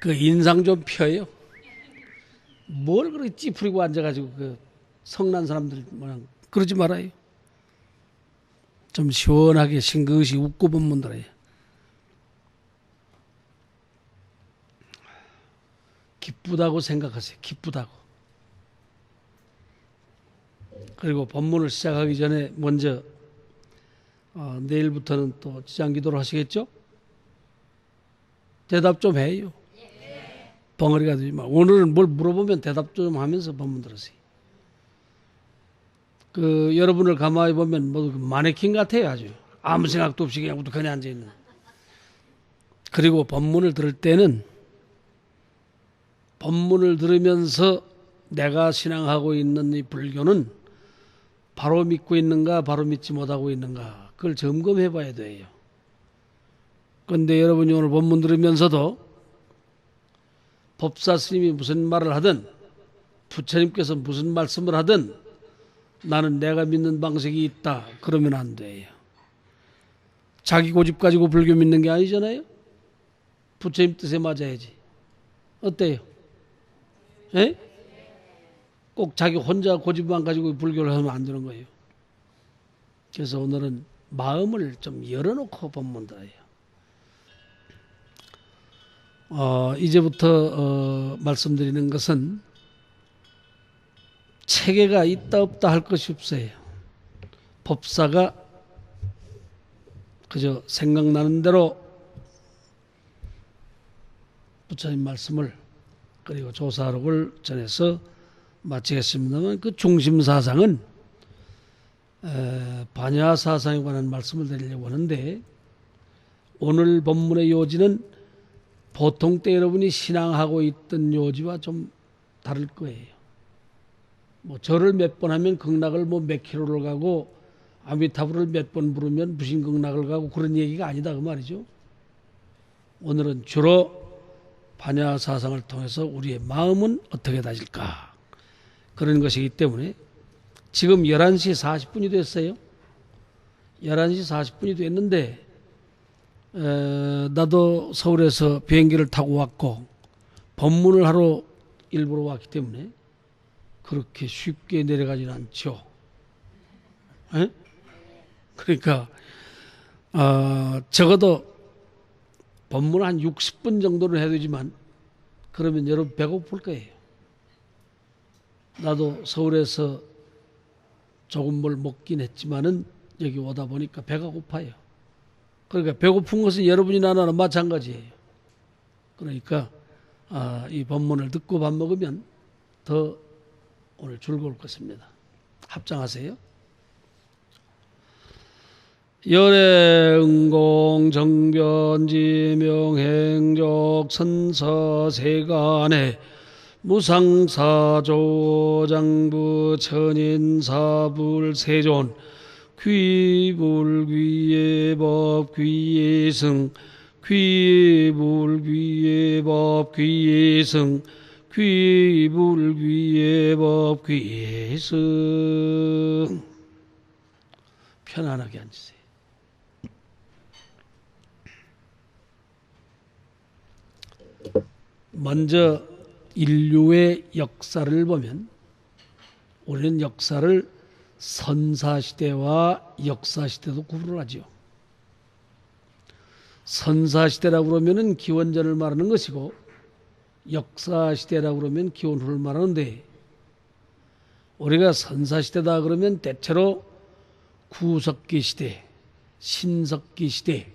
그 인상 좀 펴요. 뭘 그렇게 찌푸리고 앉아가지고 그 성난 사람들 모양 그러지 말아요. 좀 시원하게 싱긋이 웃고 법문 들어요. 기쁘다고 생각하세요. 기쁘다고. 그리고 법문을 시작하기 전에 먼저 내일부터는 또 지장기도를 하시겠죠? 대답 좀 해요. 벙어리가 되지 마. 오늘은 뭘 물어보면 대답 좀 하면서 법문 들으세요. 그 여러분을 가만히 보면 뭐 마네킹 같아요. 아주 아무 생각도 없이 그냥 우두커니 앉아있는. 그리고 법문을 들을 때는 법문을 들으면서 내가 신앙하고 있는 이 불교는 바로 믿고 있는가 바로 믿지 못하고 있는가 그걸 점검해 봐야 돼요. 그런데 여러분이 오늘 법문 들으면서도 법사 스님이 무슨 말을 하든 부처님께서 무슨 말씀을 하든 나는 내가 믿는 방식이 있다 그러면 안 돼요. 자기 고집 가지고 불교 믿는 게 아니잖아요. 부처님 뜻에 맞아야지. 어때요? 에? 꼭 자기 혼자 고집만 가지고 불교를 하면 안 되는 거예요. 그래서 오늘은 마음을 좀 열어놓고 법문 들어요. 이제부터 말씀드리는 것은 체계가 있다 없다 할 것이 없어요. 법사가 그저 생각나는 대로 부처님 말씀을 그리고 조사록을 전해서 마치겠습니다만 그 중심 사상은 반야 사상에 관한 말씀을 드리려고 하는데 오늘 법문의 요지는 보통 때 여러분이 신앙하고 있던 요지와 좀 다를 거예요. 뭐 절을 몇 번 하면 극락을 뭐 몇 킬로를 가고 아미타불을 몇 번 부르면 무신극락을 가고 그런 얘기가 아니다 그 말이죠. 오늘은 주로 반야 사상을 통해서 우리의 마음은 어떻게 다질까 그런 것이기 때문에 지금 11시 40분이 됐어요. 11시 40분이 됐는데 나도 서울에서 비행기를 타고 왔고 법문을 하러 일부러 왔기 때문에 그렇게 쉽게 내려가지는 않죠. 에? 그러니까 적어도 법문 한 60분 정도는 해야 되지만 그러면 여러분 배고플 거예요. 나도 서울에서 조금 뭘 먹긴 했지만은 여기 오다 보니까 배가 고파요. 그러니까 배고픈 것은 여러분이나 나나 마찬가지예요. 그러니까 이 법문을 듣고 밥 먹으면 더 오늘 즐거울 것입니다. 합장하세요. 열애응공 정변지명행적 선서세간에 무상사조장부 천인사불세존 귀불귀예법 귀예승 귀불귀예법 귀예승 귀불귀예법 귀예승. 편안하게 앉으세요. 먼저 인류의 역사를 보면 우리는 역사를 선사시대와 역사시대도 구분을 하죠. 선사시대라고 그러면 기원전을 말하는 것이고 역사시대라고 그러면 기원후를 말하는데 우리가 선사시대다 그러면 대체로 구석기 시대, 신석기 시대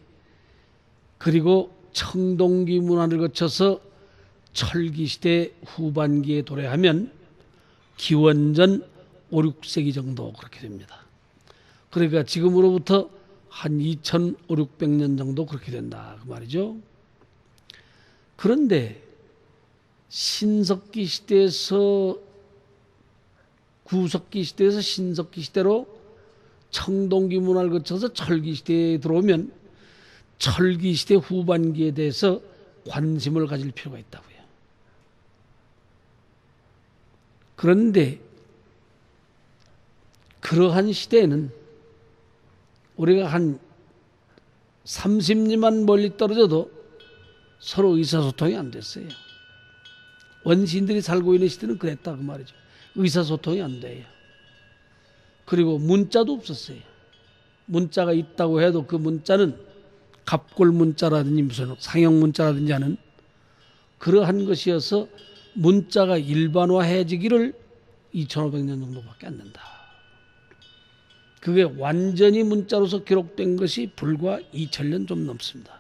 그리고 청동기 문화를 거쳐서 철기 시대 후반기에 도래하면 기원전 5, 6세기 정도 그렇게 됩니다. 그러니까 지금으로부터 한 2500, 600년 정도 그렇게 된다 그 말이죠. 그런데 신석기 시대에서 구석기 시대에서 신석기 시대로 청동기 문화를 거쳐서 철기 시대에 들어오면 철기 시대 후반기에 대해서 관심을 가질 필요가 있다고요. 그런데 그러한 시대에는 우리가 한 30리만 멀리 떨어져도 서로 의사소통이 안 됐어요. 원시인들이 살고 있는 시대는 그랬다 그 말이죠. 의사소통이 안 돼요. 그리고 문자도 없었어요. 문자가 있다고 해도 그 문자는 갑골 문자라든지 무슨 상형 문자라든지 하는 그러한 것이어서 문자가 일반화해지기를 2500년 정도밖에 안 된다. 그게 완전히 문자로서 기록된 것이 불과 2000년 좀 넘습니다.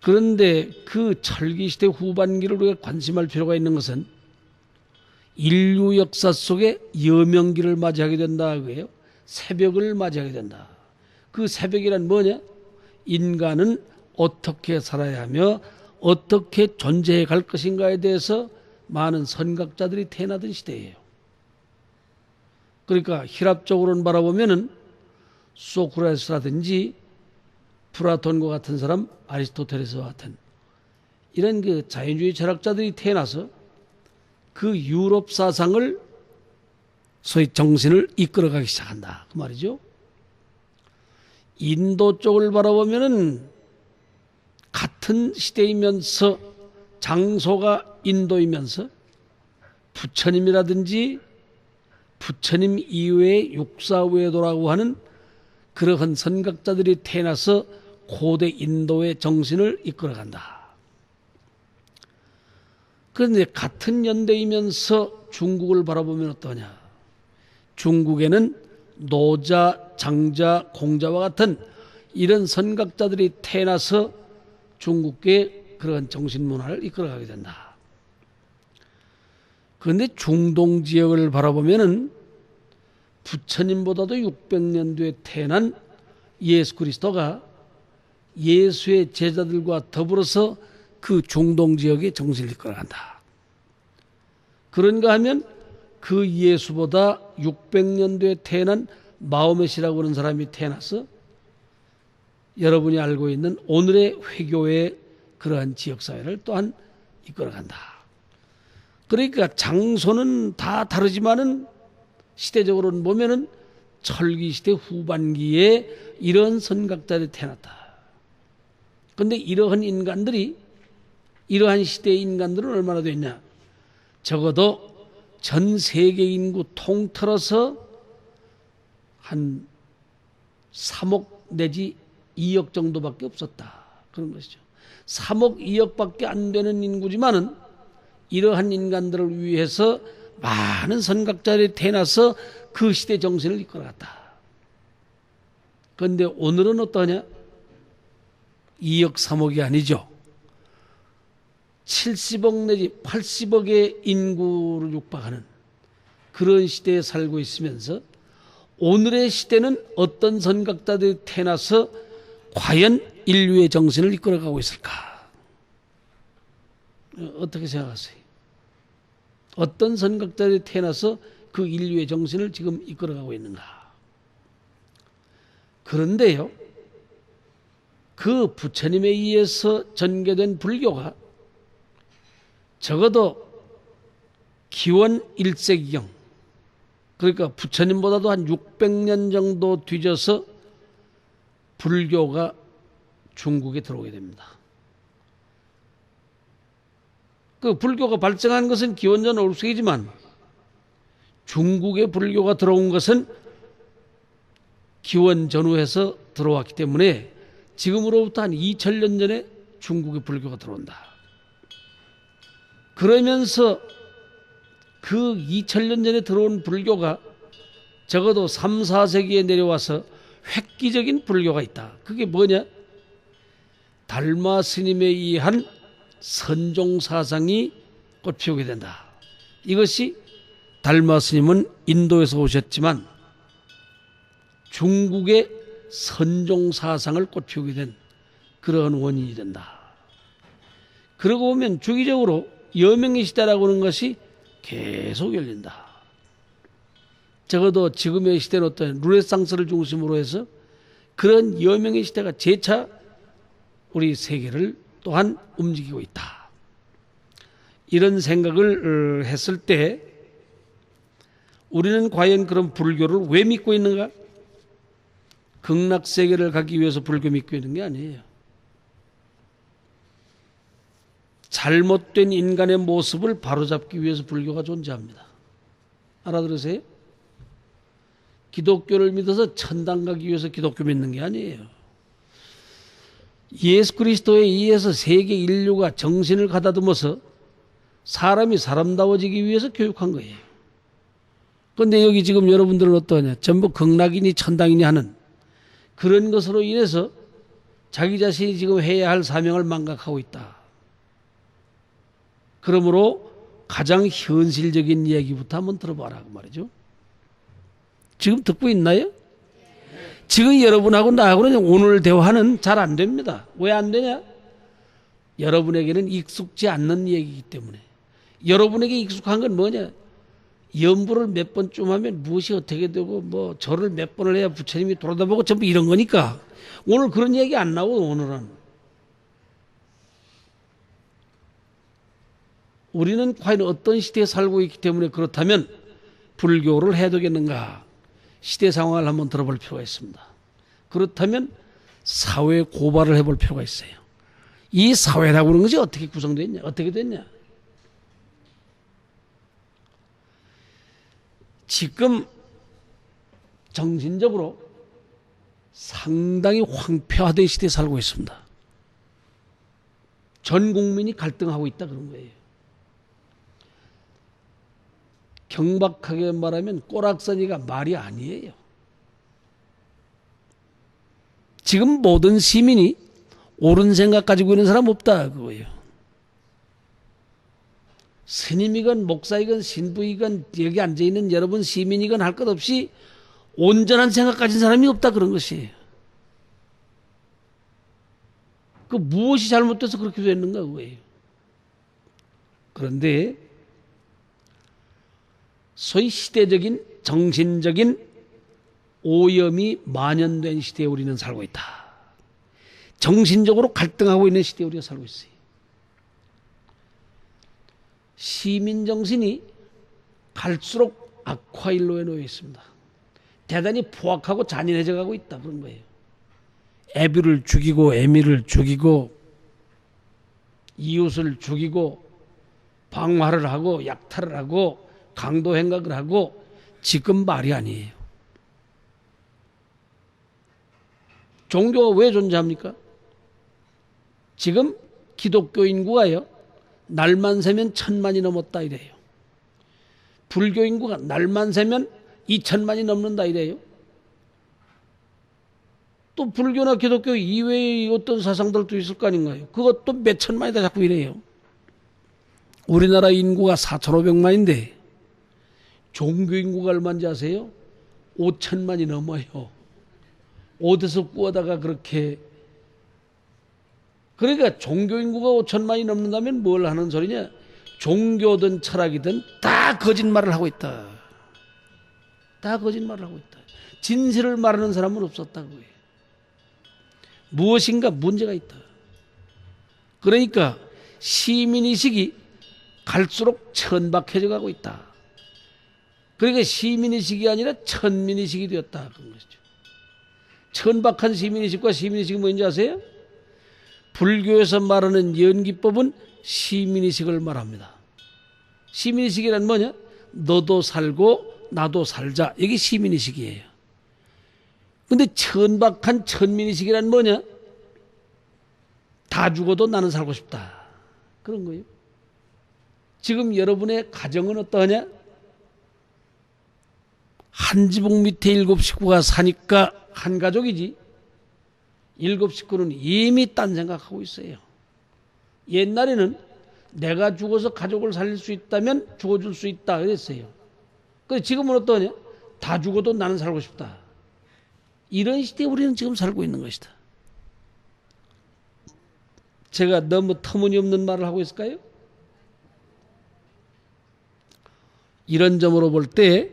그런데 그 철기시대 후반기를 우리가 관심할 필요가 있는 것은 인류 역사 속에 여명기를 맞이하게 된다 그래요. 새벽을 맞이하게 된다. 그 새벽이란 뭐냐? 인간은 어떻게 살아야 하며 어떻게 존재해 갈 것인가에 대해서 많은 선각자들이 태어나던 시대예요. 그러니까 희랍적으로는 바라보면은 소크라테스라든지 플라톤과 같은 사람, 아리스토텔레스와 같은 이런 그 자연주의 철학자들이 태어나서 그 유럽 사상을 소위 정신을 이끌어가기 시작한다 그 말이죠. 인도 쪽을 바라보면은 같은 시대이면서 장소가 인도이면서 부처님이라든지 부처님 이외의 육사외도라고 하는 그러한 선각자들이 태어나서 고대 인도의 정신을 이끌어간다. 그런데 같은 연대이면서 중국을 바라보면 어떠냐? 중국에는 노자, 장자, 공자와 같은 이런 선각자들이 태어나서 중국의 그런 정신문화를 이끌어가게 된다. 그런데 중동 지역을 바라보면은 부처님보다도 600년 뒤에 태어난 예수 그리스도가 예수의 제자들과 더불어서 그 중동 지역의 정신을 이끌어간다. 그런가 하면 그 예수보다 600년 뒤에 태어난 마호멧이라고 하는 사람이 태어나서 여러분이 알고 있는 오늘의 회교의 그러한 지역사회를 또한 이끌어간다. 그러니까 장소는 다 다르지만은 시대적으로는 보면은 철기 시대 후반기에 이런 선각자들이 태어났다. 그런데 이러한 인간들이 이러한 시대의 인간들은 얼마나 됐냐? 적어도 전 세계 인구 통틀어서 한 3억 내지 2억 정도밖에 없었다. 그런 것이죠. 3억 2억밖에 안 되는 인구지만은 이러한 인간들을 위해서 많은 선각자들이 태어나서 그 시대 정신을 이끌어갔다. 그런데 오늘은 어떠냐? 2억 3억이 아니죠. 70억 내지 80억의 인구를 육박하는 그런 시대에 살고 있으면서 오늘의 시대는 어떤 선각자들이 태어나서 과연 인류의 정신을 이끌어가고 있을까? 어떻게 생각하세요? 어떤 선각자들이 태어나서 그 인류의 정신을 지금 이끌어가고 있는가? 그런데요, 그 부처님에 의해서 전개된 불교가 적어도 기원 1세기경, 그러니까 부처님보다도 한 600년 정도 뒤져서 불교가 중국에 들어오게 됩니다. 그 불교가 발생한 것은 기원전 5세기지만 중국에 불교가 들어온 것은 기원 전후에서 들어왔기 때문에 지금으로부터 한 2000년 전에 중국에 불교가 들어온다. 그러면서 그 2000년 전에 들어온 불교가 적어도 3, 4세기에 내려와서 획기적인 불교가 있다. 그게 뭐냐? 달마 스님에 의한 선종 사상이 꽃피우게 된다. 이것이 달마 스님은 인도에서 오셨지만 중국의 선종 사상을 꽃피우게 된 그러한 원인이 된다. 그러고 보면 주기적으로 여명의 시대라고 하는 것이 계속 열린다. 적어도 지금의 시대는 어떤 르네상스를 중심으로 해서 그런 여명의 시대가 재차 우리 세계를 또한 움직이고 있다. 이런 생각을 했을 때 우리는 과연 그런 불교를 왜 믿고 있는가? 극락세계를 가기 위해서 불교 믿고 있는 게 아니에요. 잘못된 인간의 모습을 바로잡기 위해서 불교가 존재합니다. 알아들으세요? 기독교를 믿어서 천당 가기 위해서 기독교 믿는 게 아니에요. 예수 그리스도에 의해서 세계 인류가 정신을 가다듬어서 사람이 사람다워지기 위해서 교육한 거예요. 그런데 여기 지금 여러분들은 어떠냐? 전부 극락이니 천당이니 하는 그런 것으로 인해서 자기 자신이 지금 해야 할 사명을 망각하고 있다. 그러므로 가장 현실적인 이야기부터 한번 들어봐라 그 말이죠. 지금 듣고 있나요? 지금 여러분하고 나하고는 오늘 대화는 잘 안 됩니다. 왜 안 되냐? 여러분에게는 익숙지 않는 얘기이기 때문에. 여러분에게 익숙한 건 뭐냐? 연부를 몇 번쯤 하면 무엇이 어떻게 되고 뭐 절을 몇 번을 해야 부처님이 돌아다보고 전부 이런 거니까 오늘 그런 얘기 안 나오고 오늘은. 우리는 과연 어떤 시대에 살고 있기 때문에 그렇다면 불교를 해야 되겠는가? 시대 상황을 한번 들어볼 필요가 있습니다. 그렇다면 사회 고발을 해볼 필요가 있어요. 이 사회라고 하는 것이 어떻게 구성됐냐? 어떻게 됐냐? 지금 정신적으로 상당히 황폐화된 시대에 살고 있습니다. 전 국민이 갈등하고 있다 그런 거예요. 경박하게 말하면 꼬락서니가 말이 아니에요. 지금 모든 시민이 옳은 생각 가지고 있는 사람 없다 그거예요. 스님이건 목사이건 신부이건 여기 앉아있는 여러분 시민이건 할 것 없이 온전한 생각 가진 사람이 없다 그런 것이에요. 그 무엇이 잘못돼서 그렇게 됐는가 그거예요. 그런데 소위 시대적인 정신적인 오염이 만연된 시대에 우리는 살고 있다. 정신적으로 갈등하고 있는 시대에 우리가 살고 있어요. 시민정신이 갈수록 악화일로에 놓여 있습니다. 대단히 포악하고 잔인해져 가고 있다 그런 거예요. 애비를 죽이고 애미를 죽이고 이웃을 죽이고 방화를 하고 약탈을 하고 강도 행각을 하고 지금 말이 아니에요. 종교가 왜 존재합니까? 지금 기독교 인구가요. 날만 새면 1000만이 넘었다 이래요. 불교 인구가 날만 새면 2000만이 넘는다 이래요. 또 불교나 기독교 이외의 어떤 사상들도 있을 거 아닌가요? 그것도 몇 천만이다 자꾸 이래요. 우리나라 인구가 4500만인데 종교 인구가 얼마인지 아세요? 5000만이 넘어요. 어디서 구하다가 그렇게. 그러니까 종교 인구가 5000만이 넘는다면 뭘 하는 소리냐? 종교든 철학이든 다 거짓말을 하고 있다. 다 거짓말을 하고 있다. 진실을 말하는 사람은 없었다고 해요. 무엇인가 문제가 있다. 그러니까 시민의식이 갈수록 천박해져 가고 있다. 그러니까 시민의식이 아니라 천민의식이 되었다. 그런 것이죠. 천박한 시민의식과 시민의식이 뭔지 아세요? 불교에서 말하는 연기법은 시민의식을 말합니다. 시민의식이란 뭐냐? 너도 살고 나도 살자. 이게 시민의식이에요. 근데 천박한 천민의식이란 뭐냐? 다 죽어도 나는 살고 싶다. 그런 거예요. 지금 여러분의 가정은 어떠하냐? 한 지붕 밑에 7 식구가 사니까 한 가족이지 7 식구는 이미 딴 생각하고 있어요. 옛날에는 내가 죽어서 가족을 살릴 수 있다면 죽어줄 수 있다 그랬어요. 근데 지금은 어떠냐? 다 죽어도 나는 살고 싶다. 이런 시대에 우리는 지금 살고 있는 것이다. 제가 너무 터무니없는 말을 하고 있을까요? 이런 점으로 볼 때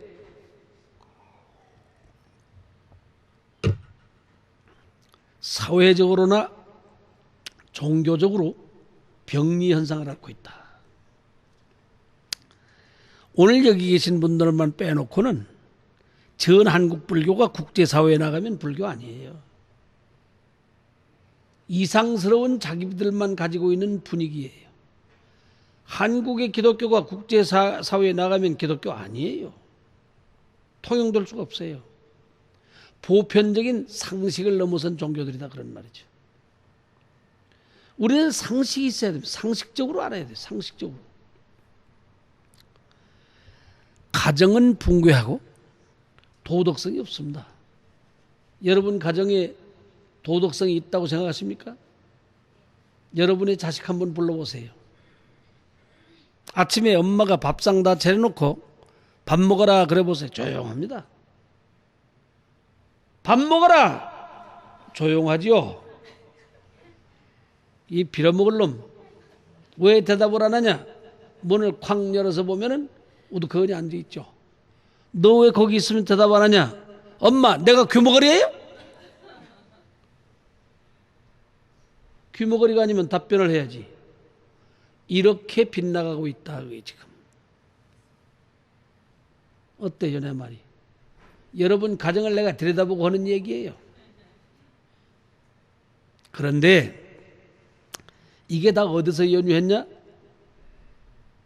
사회적으로나 종교적으로 병리 현상을 앓고 있다. 오늘 여기 계신 분들만 빼놓고는 전 한국 불교가 국제사회에 나가면 불교 아니에요. 이상스러운 자기들만 가지고 있는 분위기예요. 한국의 기독교가 국제사회에 나가면 기독교 아니에요. 통용될 수가 없어요. 보편적인 상식을 넘어선 종교들이다 그런 말이죠. 우리는 상식이 있어야 됩니다. 상식적으로 알아야 돼요. 상식적으로. 가정은 붕괴하고 도덕성이 없습니다. 여러분 가정에 도덕성이 있다고 생각하십니까? 여러분의 자식 한번 불러보세요. 아침에 엄마가 밥상 다 차려놓고 밥 먹어라 그래 보세요. 조용합니다. 밥 먹어라! 조용하지요. 이 빌어먹을 놈 왜 대답을 안 하냐? 문을 쾅 열어서 보면은 우두커니 앉아있죠. 너 왜 거기 있으면 대답 안 하냐? 엄마 내가 귀머거리예요? 귀머거리가 아니면 답변을 해야지. 이렇게 빗나가고 있다 그게 지금. 어때요 내 말이? 여러분 가정을 내가 들여다보고 하는 얘기예요. 그런데 이게 다 어디서 연유했냐?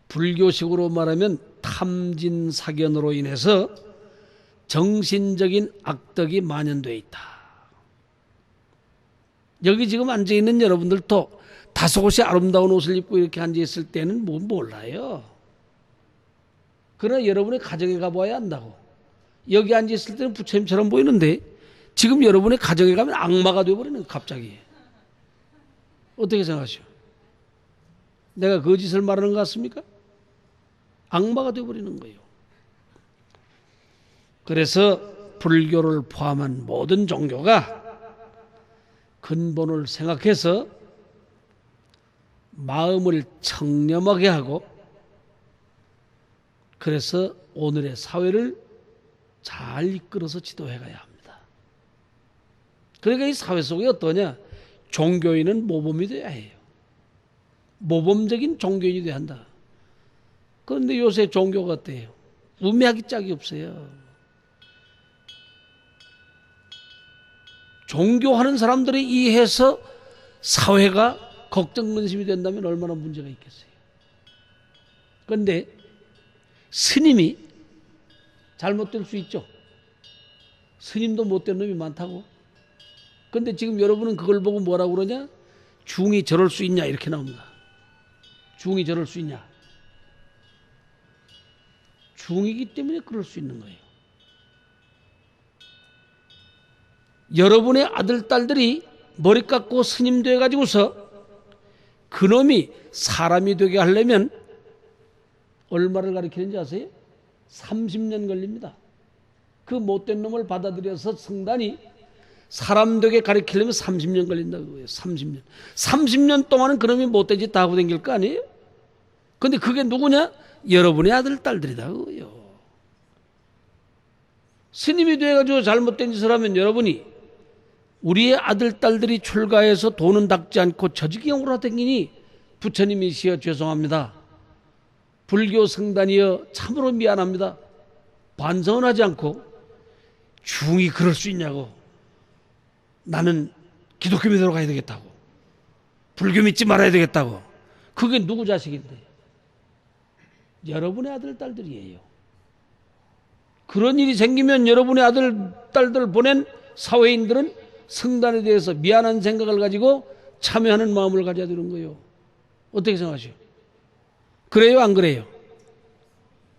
불교식으로 말하면 탐진사견으로 인해서 정신적인 악덕이 만연되어 있다. 여기 지금 앉아있는 여러분들도 다소곳이 아름다운 옷을 입고 이렇게 앉아있을 때는 뭐 몰라요. 그러나 여러분의 가정에 가봐야 안다고. 여기 앉아있을 때는 부처님처럼 보이는데 지금 여러분의 가정에 가면 악마가 되어버리는 거예요. 갑자기. 어떻게 생각하시오? 내가 거짓을 말하는 것 같습니까? 악마가 되어버리는 거예요. 그래서 불교를 포함한 모든 종교가 근본을 생각해서 마음을 청렴하게 하고 그래서 오늘의 사회를 잘 이끌어서 지도해가야 합니다. 그러니까 이 사회 속에 어떠냐? 종교인은 모범이 돼야 해요. 모범적인 종교인이 돼야 한다. 그런데 요새 종교가 어때요? 우매하기 짝이 없어요. 종교하는 사람들이 이해해서 사회가 걱정근심이 된다면 얼마나 문제가 있겠어요. 그런데 스님이 잘못될 수 있죠. 스님도 못된 놈이 많다고. 그런데 지금 여러분은 그걸 보고 뭐라고 그러냐? 중이 저럴 수 있냐 이렇게 나옵니다. 중이 저럴 수 있냐. 중이기 때문에 그럴 수 있는 거예요. 여러분의 아들, 딸들이 머리 깎고 스님 돼가지고서 그놈이 사람이 되게 하려면 얼마를 가리키는지 아세요? 30년 걸립니다. 그 못된 놈을 받아들여서 성단이 사람 되게 가리키려면 30년 걸린다고 해요. 30년. 30년 동안은 그놈이 못된 짓 다 하고 다닐 거 아니에요? 근데 그게 누구냐? 여러분의 아들, 딸들이다 그거예요. 스님이 돼가지고 잘못된 짓을 하면 여러분이 우리의 아들, 딸들이 출가해서 돈은 닦지 않고 저지경으로 다니니 부처님이시여 죄송합니다. 불교 성단이여 참으로 미안합니다. 반성은 하지 않고 중이 그럴 수 있냐고. 나는 기독교 믿으러 가야 되겠다고. 불교 믿지 말아야 되겠다고. 그게 누구 자식인데? 여러분의 아들, 딸들이에요. 그런 일이 생기면 여러분의 아들, 딸들 보낸 사회인들은 성단에 대해서 미안한 생각을 가지고 참여하는 마음을 가져야 되는 거예요. 어떻게 생각하세요? 그래요, 안 그래요?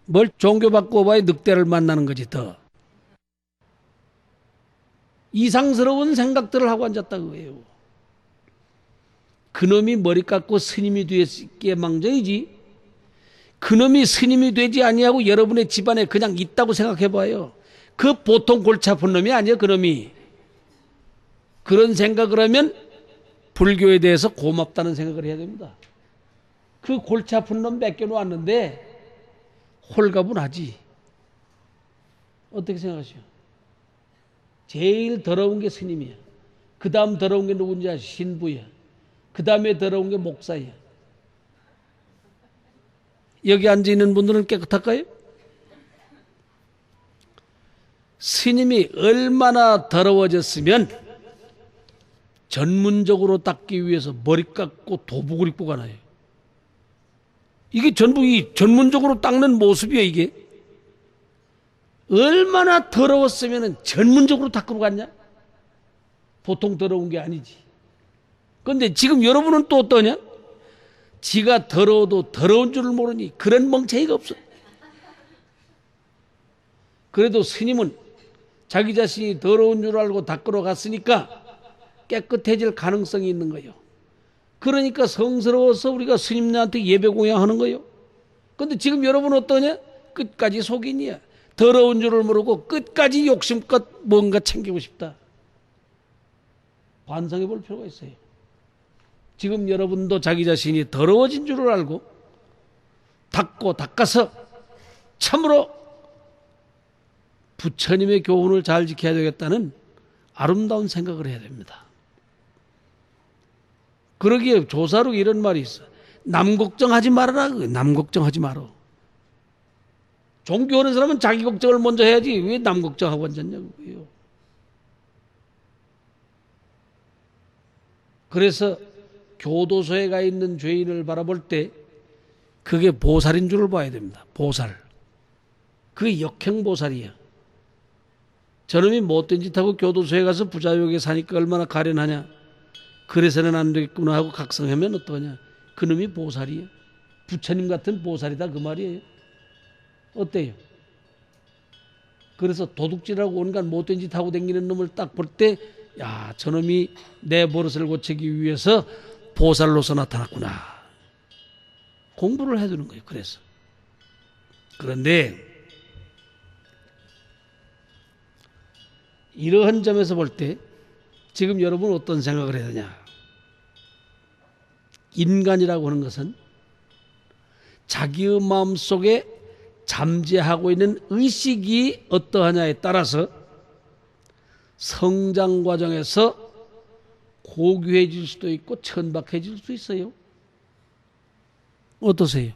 뭘 종교 바꿔봐야 늑대를 만나는 거지 더. 이상스러운 생각들을 하고 앉았다 그거예요. 그놈이 머리 깎고 스님이 되었기에 망정이지 그놈이 스님이 되지 아니하고 여러분의 집안에 그냥 있다고 생각해봐요. 그 보통 골치 아픈 놈이 아니에요. 그놈이 그런 생각을 하면 불교에 대해서 고맙다는 생각을 해야 됩니다. 그 골치 아픈 놈 맡겨놓았는데 홀가분하지. 어떻게 생각하시오? 제일 더러운 게 스님이야. 그 다음 더러운 게 누군지 아시오? 신부야. 그 다음에 더러운 게 목사야. 여기 앉아있는 분들은 깨끗할까요? 스님이 얼마나 더러워졌으면 전문적으로 닦기 위해서 머리 깎고 도복을 입고 가나요? 이게 전부 이 전문적으로 닦는 모습이에요. 이게 얼마나 더러웠으면 전문적으로 닦으러 갔냐? 보통 더러운 게 아니지. 그런데 지금 여러분은 또 어떠냐? 지가 더러워도 더러운 줄을 모르니 그런 멍청이가 없어. 그래도 스님은 자기 자신이 더러운 줄 알고 닦으러 갔으니까 깨끗해질 가능성이 있는 거예요. 그러니까 성스러워서 우리가 스님들한테 예배 공양하는 거예요. 그런데 지금 여러분 어떠냐? 끝까지 속인이야. 더러운 줄을 모르고 끝까지 욕심껏 뭔가 챙기고 싶다. 반성해 볼 필요가 있어요. 지금 여러분도 자기 자신이 더러워진 줄을 알고 닦고 닦아서 참으로 부처님의 교훈을 잘 지켜야 되겠다는 아름다운 생각을 해야 됩니다. 그러기에 조사로 이런 말이 있어. 남 걱정하지 말아라. 남 걱정하지 말어. 종교하는 사람은 자기 걱정을 먼저 해야지 왜 남 걱정하고 앉았냐고요. 그래서 교도소에 가 있는 죄인을 바라볼 때 그게 보살인 줄을 봐야 됩니다. 보살. 그게 역행보살이야. 저놈이 못된 짓 하고 교도소에 가서 부자유하게 사니까 얼마나 가련하냐. 그래서는 안 되겠구나 하고 각성하면 어떠냐. 그놈이 보살이에요. 부처님 같은 보살이다 그 말이에요. 어때요? 그래서 도둑질하고 온갖 못된 짓 하고 다니는 놈을 딱 볼 때 야, 저놈이 내 버릇을 고치기 위해서 보살로서 나타났구나. 공부를 해두는 거예요. 그래서. 그런데 이러한 점에서 볼 때 지금 여러분 어떤 생각을 해야 되냐. 인간이라고 하는 것은 자기의 마음속에 잠재하고 있는 의식이 어떠하냐에 따라서 성장 과정에서 고귀해질 수도 있고 천박해질 수도 있어요. 어떠세요?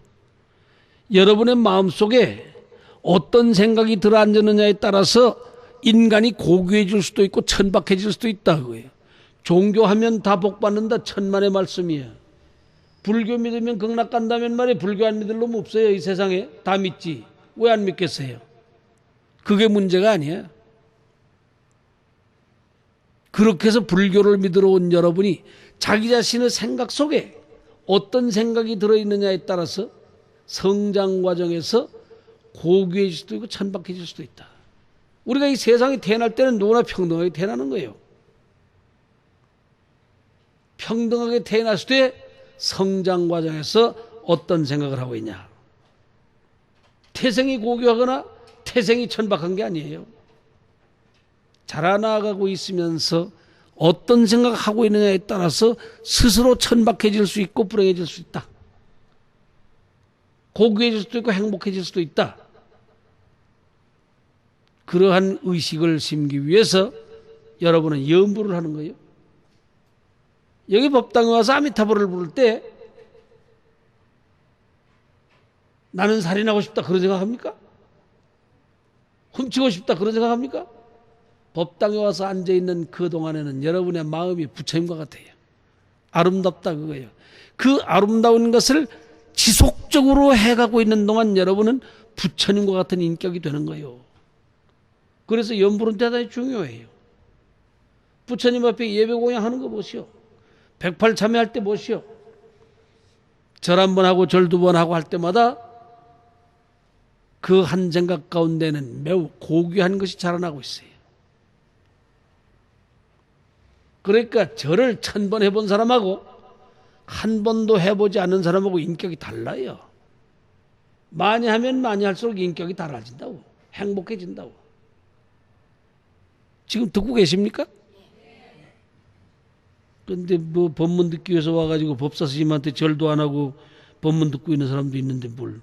여러분의 마음속에 어떤 생각이 들어앉느냐에 따라서 인간이 고귀해질 수도 있고 천박해질 수도 있다 그거예요. 종교하면 다 복받는다 천만의 말씀이에요. 불교 믿으면 극락 간다면 말이에요. 불교 안 믿을 놈 없어요. 이 세상에. 다 믿지. 왜 안 믿겠어요? 그게 문제가 아니야. 그렇게 해서 불교를 믿으러 온 여러분이 자기 자신의 생각 속에 어떤 생각이 들어있느냐에 따라서 성장 과정에서 고귀해질 수도 있고 천박해질 수도 있다. 우리가 이 세상에 태어날 때는 누구나 평등하게 태어나는 거예요. 평등하게 태어났을 때 성장 과정에서 어떤 생각을 하고 있냐. 태생이 고귀하거나 태생이 천박한 게 아니에요. 자라나가고 있으면서 어떤 생각을 하고 있느냐에 따라서 스스로 천박해질 수 있고 불행해질 수 있다. 고귀해질 수도 있고 행복해질 수도 있다. 그러한 의식을 심기 위해서 여러분은 염불을 하는 거예요. 여기 법당에 와서 아미타불을 부를 때 나는 살인하고 싶다 그런 생각합니까? 훔치고 싶다 그런 생각합니까? 법당에 와서 앉아있는 그 동안에는 여러분의 마음이 부처님과 같아요. 아름답다 그거예요. 그 아름다운 것을 지속적으로 해가고 있는 동안 여러분은 부처님과 같은 인격이 되는 거예요. 그래서 염불은 대단히 중요해요. 부처님 앞에 예배 공양하는 거 보시오. 108 참여할 때 보시오. 절 한 번 하고 절 두 번 하고 할 때마다 그 한 생각 가운데는 매우 고귀한 것이 자라나고 있어요. 그러니까 절을 1000번 해본 사람하고 한 번도 해보지 않은 사람하고 인격이 달라요. 많이 하면 많이 할수록 인격이 달라진다고. 행복해진다고. 지금 듣고 계십니까? 근데 뭐 법문 듣기 위해서 와가지고 법사 스님한테 절도 안 하고 법문 듣고 있는 사람도 있는데 뭘.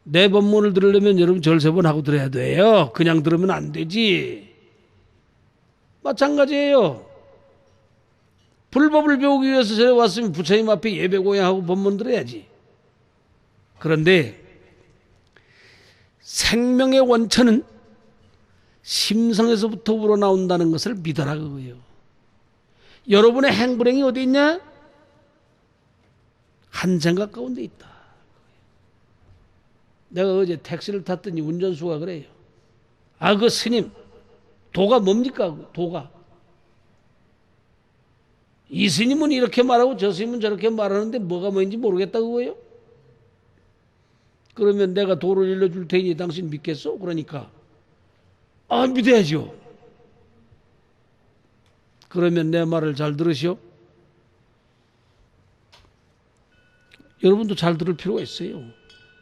내 법문을 들으려면 여러분 절 3번 하고 들어야 돼요. 그냥 들으면 안 되지. 마찬가지예요. 불법을 배우기 위해서 저래 왔으면 부처님 앞에 예배 고양하고 법문 들어야지. 그런데 생명의 원천은 심성에서부터 우러나온다는 것을 믿어라 그거예요. 여러분의 행불행이 어디 있냐? 한 생각 가운데 있다. 내가 어제 택시를 탔더니 운전수가 그래요. 아, 그 스님, 도가 뭡니까? 도가. 이 스님은 이렇게 말하고 저 스님은 저렇게 말하는데 뭐가 뭔지 모르겠다 그거예요? 그러면 내가 도를 일러줄 테니 당신 믿겠어? 그러니까 아, 믿어야죠. 그러면 내 말을 잘 들으시오. 여러분도 잘 들을 필요가 있어요.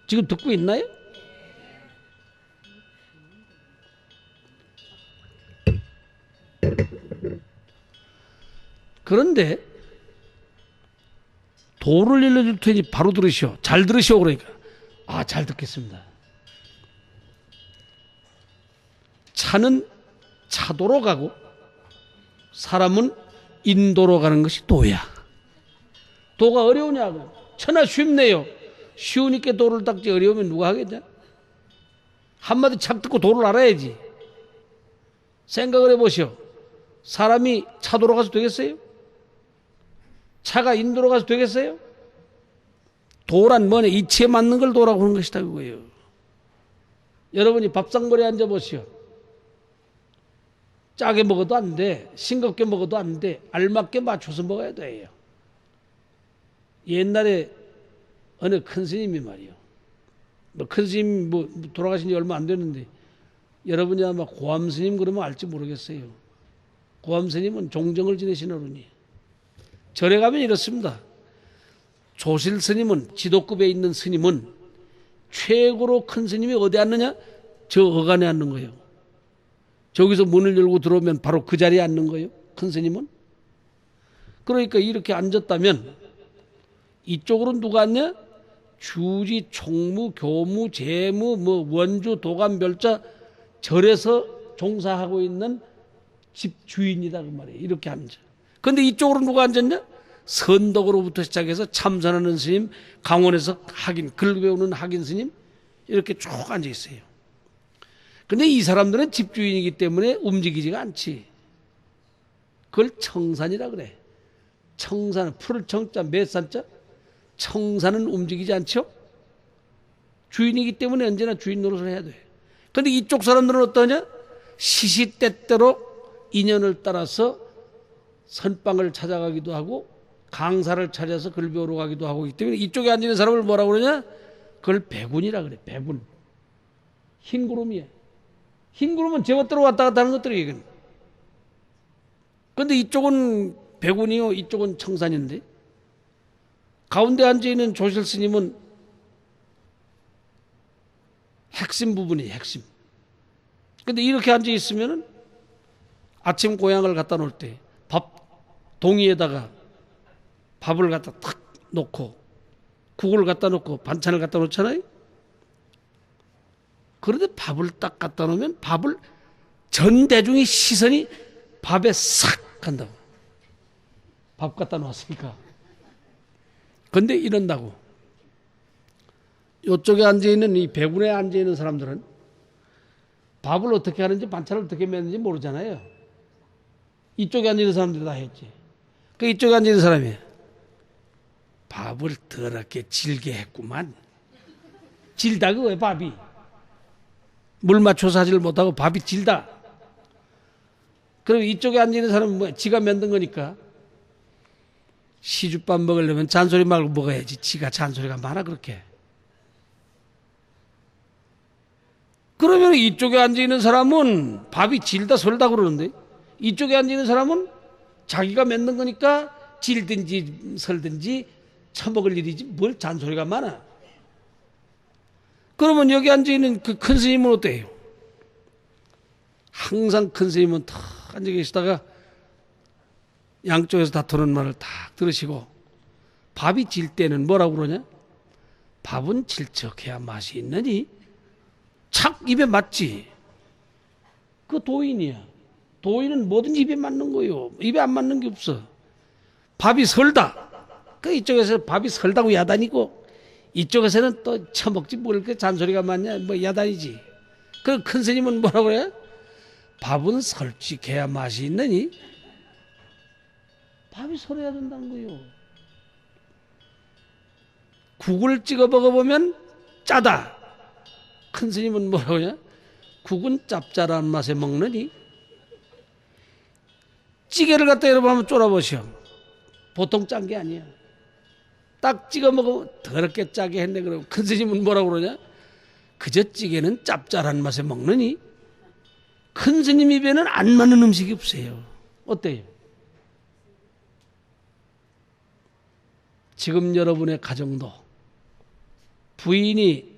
지금 듣고 있나요? 그런데 도를 일러줄 테니 바로 들으시오. 잘 들으시오. 그러니까 아, 잘 듣겠습니다. 차는 차도로 가고 사람은 인도로 가는 것이 도야. 도가 어려우냐고. 천하 쉽네요. 쉬우니까 도를 닦지 어려우면 누가 하겠냐? 한마디 착 듣고 도를 알아야지. 생각을 해보시오. 사람이 차도로 가서 되겠어요? 차가 인도로 가서 되겠어요? 도란 뭐냐? 이치에 맞는 걸 도라고 하는 것이다 그거예요. 여러분이 밥상머리에 앉아보시오. 짜게 먹어도 안 돼. 싱겁게 먹어도 안 돼. 알맞게 맞춰서 먹어야 돼요. 옛날에 어느 큰 스님이 말이요. 큰 스님 돌아가신 지 얼마 안 됐는데 여러분이 아마 고암 스님 그러면 알지 모르겠어요. 고암 스님은 종정을 지내신 어른이. 절에 가면 이렇습니다. 조실 스님은 지도급에 있는 스님은 최고로 큰 스님이 어디 앉느냐? 저 어간에 앉는 거예요. 저기서 문을 열고 들어오면 바로 그 자리에 앉는 거예요. 큰 스님은. 그러니까 이렇게 앉았다면 이쪽으로 누가 앉냐? 주지, 총무, 교무, 재무, 원주, 도감, 별자 절에서 종사하고 있는 집 주인이다 그 말이에요. 이렇게 앉아. 그런데 이쪽으로 누가 앉았냐? 선덕으로부터 시작해서 참선하는 스님, 강원에서 학인, 글 배우는 학인 스님 이렇게 쭉 앉아 있어요. 근데 이 사람들은 집주인이기 때문에 움직이지가 않지. 그걸 청산이라 그래. 청산은 풀을 청자, 맷산자. 청산은 움직이지 않죠? 주인이기 때문에 언제나 주인 노릇을 해야 돼. 그런데 이쪽 사람들은 어떠냐? 시시때때로 인연을 따라서 선방을 찾아가기도 하고 강사를 찾아서 글 배우러 가기도 하고 있기 때문에 이쪽에 앉는 사람을 뭐라고 그러냐? 그걸 배군이라 그래. 배군. 흰 구름이야. 흰 구름은 제멋대로 왔다 갔다 하는 것들이에요. 그런데 이쪽은 배군이요, 이쪽은 청산인데 가운데 앉아있는 조실 스님은 핵심 부분이에요. 핵심. 그런데 이렇게 앉아있으면 아침 고향을 갖다 놓을 때 밥 동이에다가 밥을 갖다 탁 놓고 국을 갖다 놓고 반찬을 갖다 놓잖아요. 그런데 밥을 딱 갖다 놓으면 밥을 전 대중의 시선이 밥에 싹 간다고. 밥 갖다 놓았으니까. 그런데 이런다고. 이쪽에 앉아있는 이 배군에 앉아있는 사람들은 밥을 어떻게 하는지 반찬을 어떻게 먹는지 모르잖아요. 이쪽에 앉아있는 사람들이 다 했지. 그 이쪽에 앉아있는 사람이 밥을 더럽게 질게 했구만. 질다 그거예요. 밥이. 물 맞춰서 하지를 못하고 밥이 질다. 그럼 이쪽에 앉아있는 사람은 뭐야? 지가 만든 거니까 시주밥 먹으려면 잔소리 말고 먹어야지. 지가 잔소리가 많아 그렇게. 그러면 이쪽에 앉아있는 사람은 밥이 질다 설다 그러는데 이쪽에 앉아있는 사람은 자기가 만든 거니까 질든지 설든지 처먹을 일이지 뭘 잔소리가 많아. 그러면 여기 앉아있는 그 큰 스님은 어때요? 항상 큰 스님은 탁 앉아 계시다가 양쪽에서 다투는 말을 딱 들으시고 밥이 질 때는 뭐라고 그러냐? 밥은 질척해야 맛이 있느니 착 입에 맞지. 그 도인이야. 도인은 뭐든지 입에 맞는 거요. 입에 안 맞는 게 없어. 밥이 설다. 그 이쪽에서 밥이 설다고 야단이고 이쪽에서는 또 처먹지 뭘 그 잔소리가 많냐 뭐 야단이지. 그 큰 스님은 뭐라고 그래? 밥은 설직해야 맛이 있느니 밥이 설어야 된다는 거요. 국을 찍어 먹어보면 짜다. 큰 스님은 뭐라고 하냐? 국은 짭짤한 맛에 먹느니 찌개를 갖다 여러분 한번 쫄아보시오. 보통 짠 게 아니야. 딱 찍어 먹으면 더럽게 짜게 했네. 그러고 큰 스님은 뭐라고 그러냐? 그저 찌개는 짭짤한 맛에 먹느니 큰 스님 입에는 안 맞는 음식이 없어요. 어때요? 지금 여러분의 가정도 부인이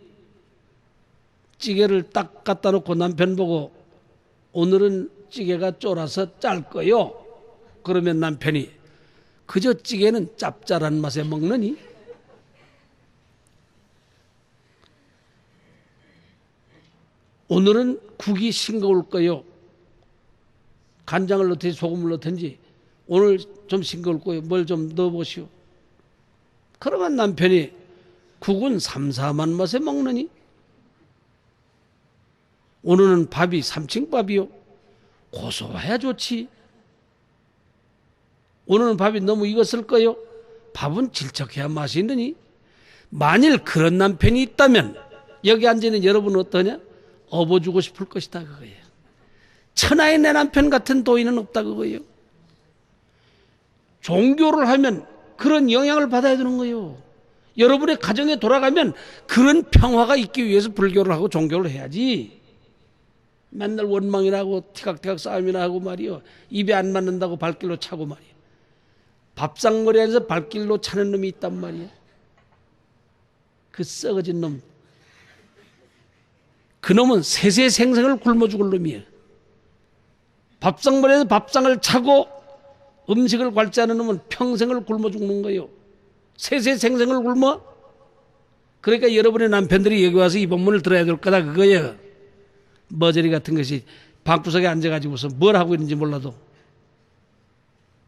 찌개를 딱 갖다 놓고 남편 보고 오늘은 찌개가 쫄아서 짤 거요. 그러면 남편이 그저 찌개는 짭짤한 맛에 먹느니 오늘은 국이 싱거울 거요. 간장을 넣든지 소금을 넣든지 오늘 좀 싱거울 거요. 뭘 좀 넣어보시오. 그러면 남편이 국은 삼삼한 맛에 먹느니 오늘은 밥이 삼층밥이요. 고소해야 좋지. 오늘은 밥이 너무 익었을 거요. 밥은 질척해야 맛이 있느니 만일 그런 남편이 있다면 여기 앉아있는 여러분은 어떠냐? 업어주고 싶을 것이다 그거예요. 천하의 내 남편 같은 도인은 없다 그거예요. 종교를 하면 그런 영향을 받아야 되는 거예요. 여러분의 가정에 돌아가면 그런 평화가 있기 위해서 불교를 하고 종교를 해야지. 맨날 원망이나 하고 티각티각 싸움이나 하고 말이요. 입에 안 맞는다고 발길로 차고 말이요. 밥상머리에서 발길로 차는 놈이 있단 말이야. 그 썩어진 놈. 그 놈은 세세생생을 굶어 죽을 놈이야. 밥상머리에서 밥상을 차고 음식을 괄지하는 놈은 평생을 굶어 죽는 거예요. 세세생생을 굶어? 그러니까 여러분의 남편들이 여기 와서 이 법문을 들어야 될 거다 그거예요. 머저리 같은 것이 방구석에 앉아가지고서 뭘 하고 있는지 몰라도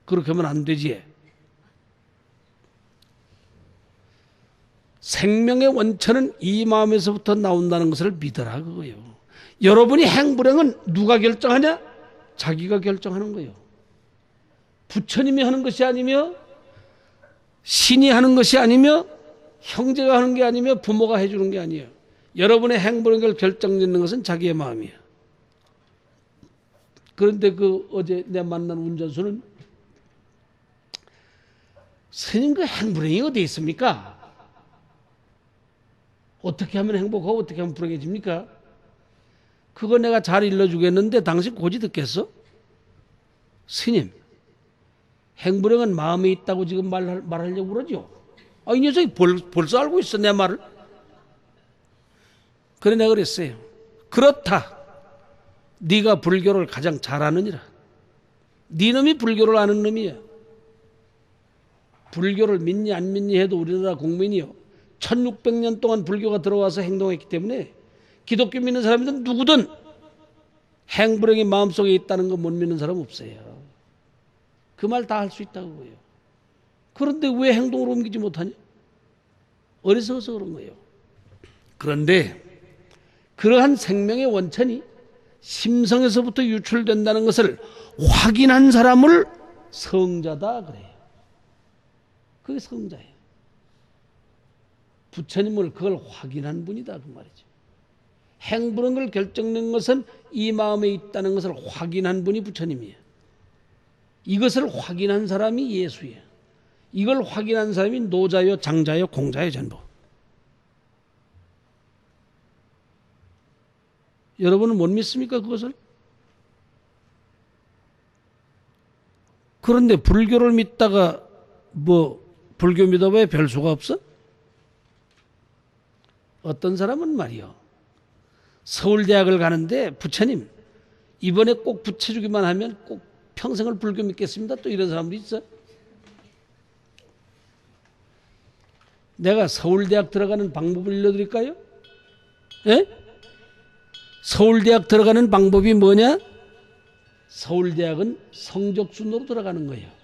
그렇게 하면 안 되지. 생명의 원천은 이 마음에서부터 나온다는 것을 믿어라 그거예요. 여러분이 행불행은 누가 결정하냐? 자기가 결정하는 거예요. 부처님이 하는 것이 아니며 신이 하는 것이 아니며 형제가 하는 게 아니며 부모가 해주는 게 아니에요. 여러분의 행불행을 결정짓는 것은 자기의 마음이에요. 그런데 그 어제 내가 만난 운전수는 스님 그 행불행이 어디 있습니까? 어떻게 하면 행복하고 어떻게 하면 불행해집니까? 그거 내가 잘 일러주겠는데 당신 고지 듣겠어? 스님 행불행은 마음에 있다고 지금 말하려고 그러죠? 이 녀석이 벌써 알고 있어 내 말을. 그래 내가 그랬어요. 그렇다. 네가 불교를 가장 잘하느니라. 네 놈이 불교를 아는 놈이야. 불교를 믿니 안 믿니 해도 우리나라 국민이요 1600년 동안 불교가 들어와서 행동했기 때문에 기독교 믿는 사람이든 누구든 행불행이 마음속에 있다는 거 못 믿는 사람 없어요. 그 말 다 할 수 있다고 해요. 그런데 왜 행동으로 옮기지 못하냐? 어리석어서 그런 거예요. 그런데 그러한 생명의 원천이 심성에서부터 유출된다는 것을 확인한 사람을 성자다 그래요. 그게 성자예요. 부처님을 그걸 확인한 분이다 그 말이죠. 행불행을 결정낸 것은 이 마음에 있다는 것을 확인한 분이 부처님이에요. 이것을 확인한 사람이 예수예요. 이걸 확인한 사람이 노자요, 장자요, 공자요 전부. 여러분은 못 믿습니까 그것을? 그런데 불교를 믿다가 뭐 불교 믿어봐야 별 수가 없어? 어떤 사람은 말이요. 서울대학을 가는데 부처님 이번에 꼭 붙여주기만 하면 꼭 평생을 불교 믿겠습니다. 또 이런 사람도 있어. 내가 서울대학 들어가는 방법을 알려드릴까요? 예? 서울대학 들어가는 방법이 뭐냐? 서울대학은 성적 순으로 들어가는 거예요.